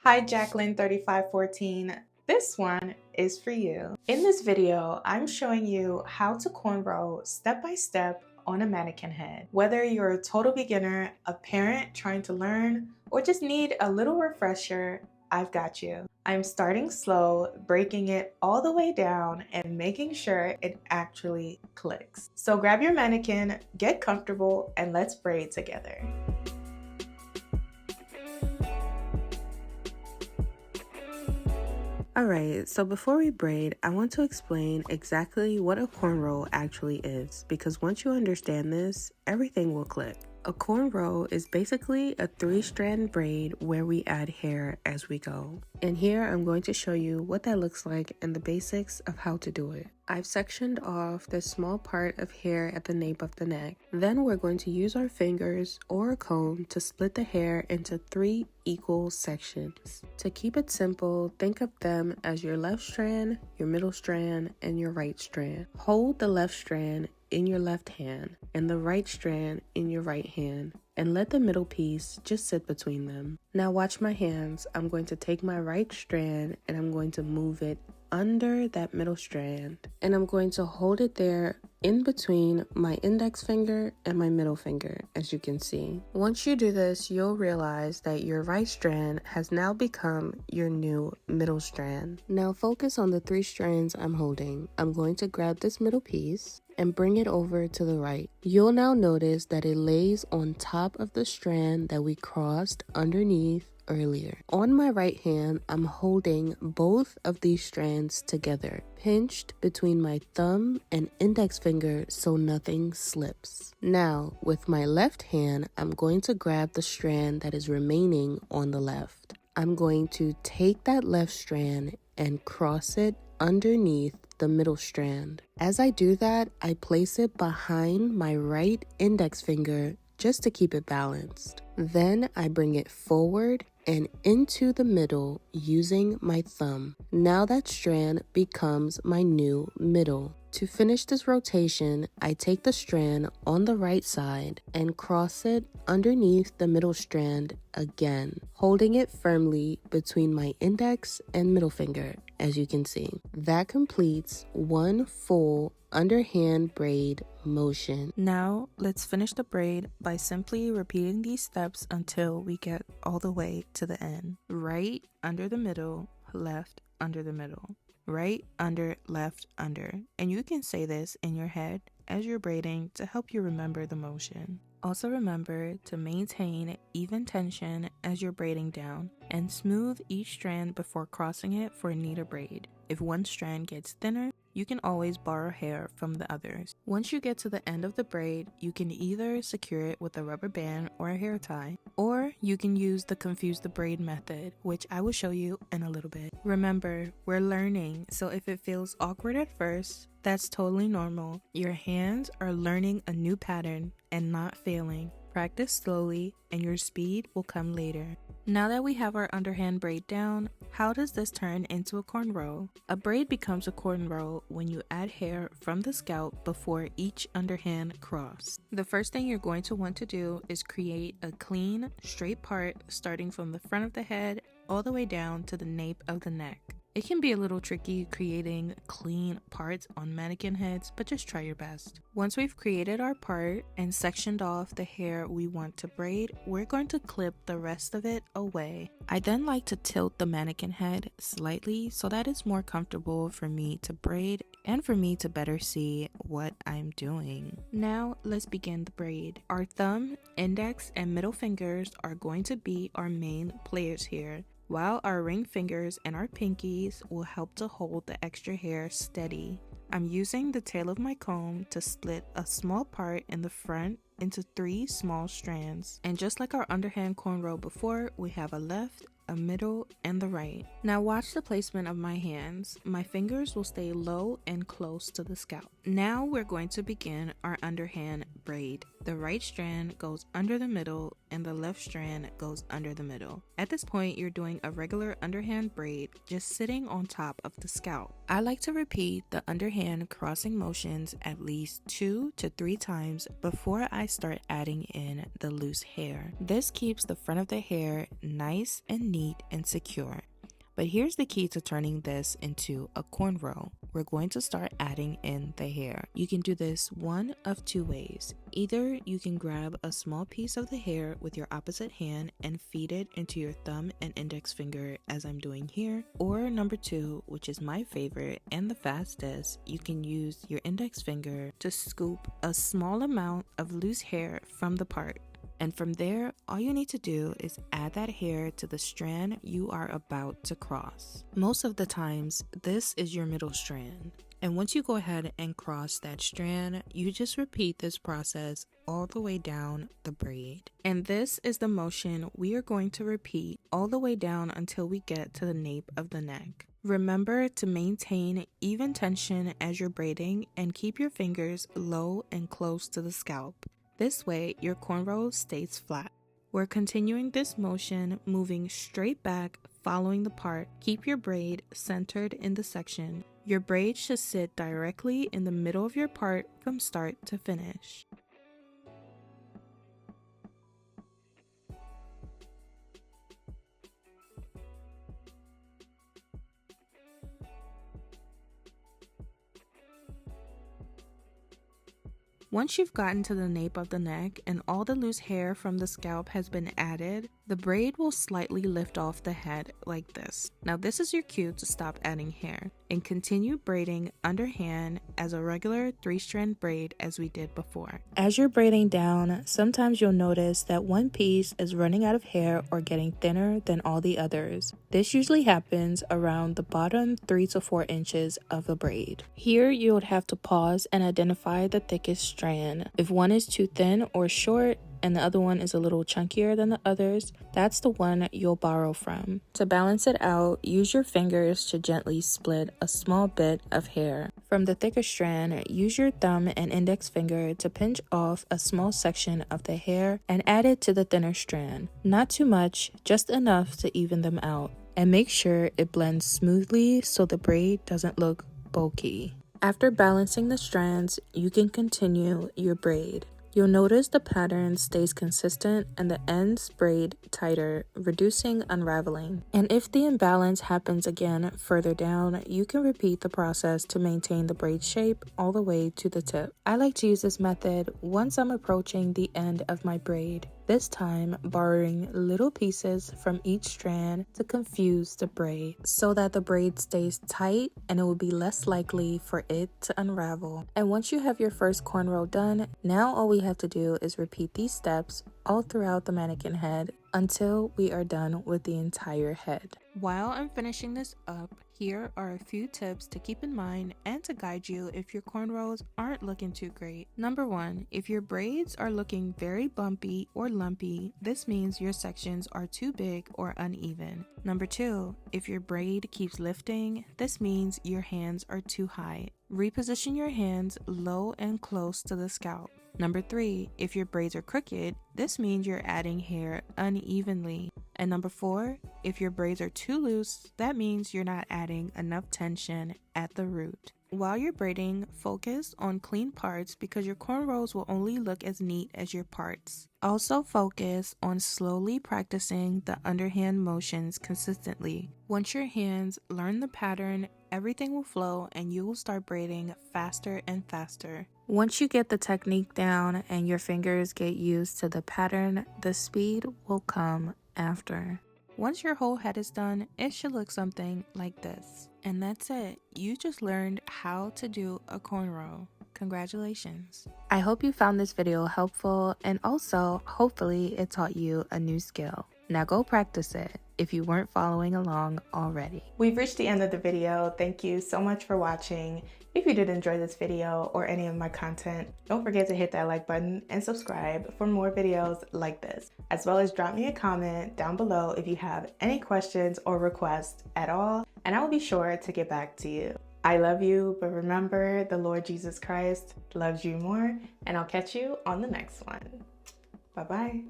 Hi Jacqueline3514. This one is for you. In this video, I'm showing you how to cornrow step by step on a mannequin head. Whether you're a total beginner, a parent trying to learn, or just need a little refresher, I've got you. I'm starting slow, breaking it all the way down and making sure it actually clicks. So grab your mannequin, get comfortable, and let's braid together. Alright, so before we braid, I want to explain exactly what a cornrow actually is, because once you understand this, everything will click. A cornrow is basically a 3-strand braid where we add hair as we go. And here I'm going to show you what that looks like and the basics of how to do it. I've sectioned off the small part of hair at the nape of the neck. Then we're going to use our fingers or a comb to split the hair into 3 equal sections. To keep it simple, think of them as your left strand, your middle strand, and your right strand. Hold the left strand in your left hand and the right strand in your right hand, and let the middle piece just sit between them. Now watch my hands. I'm going to take my right strand and I'm going to move it under that middle strand, and I'm going to hold it there in between my index finger and my middle finger, as you can see. Once you do this, you'll realize that your right strand has now become your new middle strand. Now focus on the 3 strands I'm holding. I'm going to grab this middle piece and bring it over to the right. You'll now notice that it lays on top of the strand that we crossed underneath earlier. On my right hand, I'm holding both of these strands together, pinched between my thumb and index finger so nothing slips. Now, with my left hand, I'm going to grab the strand that is remaining on the left. I'm going to take that left strand and cross it underneath the middle strand. As I do that, I place it behind my right index finger just to keep it balanced. Then I bring it forward and into the middle using my thumb. Now that strand becomes my new middle. To finish this rotation, I take the strand on the right side and cross it underneath the middle strand again, holding it firmly between my index and middle finger, as you can see. That completes one full underhand braid motion. Now let's finish the braid by simply repeating these steps until we get all the way to the end. Right under the middle, left under the middle. Right under, left under. And you can say this in your head as you're braiding to help you remember the motion. Also remember to maintain even tension as you're braiding down and smooth each strand before crossing it for a neater braid. If one strand gets thinner, you can always borrow hair from the others. Once you get to the end of the braid, you can either secure it with a rubber band or a hair tie, or you can use the confuse the braid method, which I will show you in a little bit. Remember, we're learning, so if it feels awkward at first, that's totally normal. Your hands are learning a new pattern and not failing. Practice slowly and your speed will come later. Now that we have our underhand braid down, how does this turn into a cornrow? A braid becomes a cornrow when you add hair from the scalp before each underhand cross. The first thing you're going to want to do is create a clean, straight part starting from the front of the head all the way down to the nape of the neck. It can be a little tricky creating clean parts on mannequin heads, but just try your best. Once we've created our part and sectioned off the hair we want to braid, we're going to clip the rest of it away. I then like to tilt the mannequin head slightly so that it's more comfortable for me to braid and for me to better see what I'm doing. Now let's begin the braid. Our thumb, index, and middle fingers are going to be our main players here, while our ring fingers and our pinkies will help to hold the extra hair steady. I'm using the tail of my comb to split a small part in the front into 3 small strands. And just like our underhand cornrow before, we have a left, a middle, and the right. Now watch the placement of my hands. My fingers will stay low and close to the scalp. Now we're going to begin our underhand braid. The right strand goes under the middle and the left strand goes under the middle. At this point, you're doing a regular underhand braid just sitting on top of the scalp. I like to repeat the underhand crossing motions at least 2 to 3 times before I start adding in the loose hair. This keeps the front of the hair nice and neat and secure. But here's the key to turning this into a cornrow. We're going to start adding in the hair. You can do this one of 2 ways. Either you can grab a small piece of the hair with your opposite hand and feed it into your thumb and index finger as I'm doing here. Or number 2, which is my favorite and the fastest, you can use your index finger to scoop a small amount of loose hair from the part. And from there, all you need to do is add that hair to the strand you are about to cross. Most of the times, this is your middle strand. And once you go ahead and cross that strand, you just repeat this process all the way down the braid. And this is the motion we are going to repeat all the way down until we get to the nape of the neck. Remember to maintain even tension as you're braiding and keep your fingers low and close to the scalp. This way, your cornrow stays flat. We're continuing this motion, moving straight back, following the part. Keep your braid centered in the section. Your braid should sit directly in the middle of your part from start to finish. Once you've gotten to the nape of the neck and all the loose hair from the scalp has been added, the braid will slightly lift off the head like this. Now this is your cue to stop adding hair and continue braiding underhand as a regular 3-strand braid as we did before. As you're braiding down, sometimes you'll notice that one piece is running out of hair or getting thinner than all the others. This usually happens around the bottom 3 to 4 inches of the braid. Here you would have to pause and identify the thickest strand. If one is too thin or short, and the other one is a little chunkier than the others, that's the one you'll borrow from. To balance it out, use your fingers to gently split a small bit of hair. From the thicker strand, use your thumb and index finger to pinch off a small section of the hair and add it to the thinner strand. Not too much, just enough to even them out. And make sure it blends smoothly so the braid doesn't look bulky. After balancing the strands, you can continue your braid. You'll notice the pattern stays consistent and the ends braid tighter, reducing unraveling. And if the imbalance happens again further down, you can repeat the process to maintain the braid shape all the way to the tip. I like to use this method once I'm approaching the end of my braid. This time borrowing little pieces from each strand to confuse the braid so that the braid stays tight and it will be less likely for it to unravel. And once you have your first cornrow done, now all we have to do is repeat these steps all throughout the mannequin head until we are done with the entire head. While I'm finishing this up, here are a few tips to keep in mind and to guide you if your cornrows aren't looking too great. Number 1, if your braids are looking very bumpy or lumpy, this means your sections are too big or uneven. Number 2, if your braid keeps lifting, this means your hands are too high. Reposition your hands low and close to the scalp. Number 3, if your braids are crooked, this means you're adding hair unevenly. And number 4, if your braids are too loose, that means you're not adding enough tension at the root. While you're braiding, focus on clean parts because your cornrows will only look as neat as your parts. Also focus on slowly practicing the underhand motions consistently. Once your hands learn the pattern, everything will flow and you will start braiding faster and faster. Once you get the technique down and your fingers get used to the pattern, the speed will come after. Once your whole head is done, it should look something like this. And that's it. You just learned how to do a cornrow. Congratulations. I hope you found this video helpful and also hopefully it taught you a new skill. Now go practice it if you weren't following along already. We've reached the end of the video. Thank you so much for watching. If you did enjoy this video or any of my content, don't forget to hit that like button and subscribe for more videos like this, as well as drop me a comment down below if you have any questions or requests at all, and I will be sure to get back to you. I love you, but remember, the Lord Jesus Christ loves you more, and I'll catch you on the next one. Bye-bye.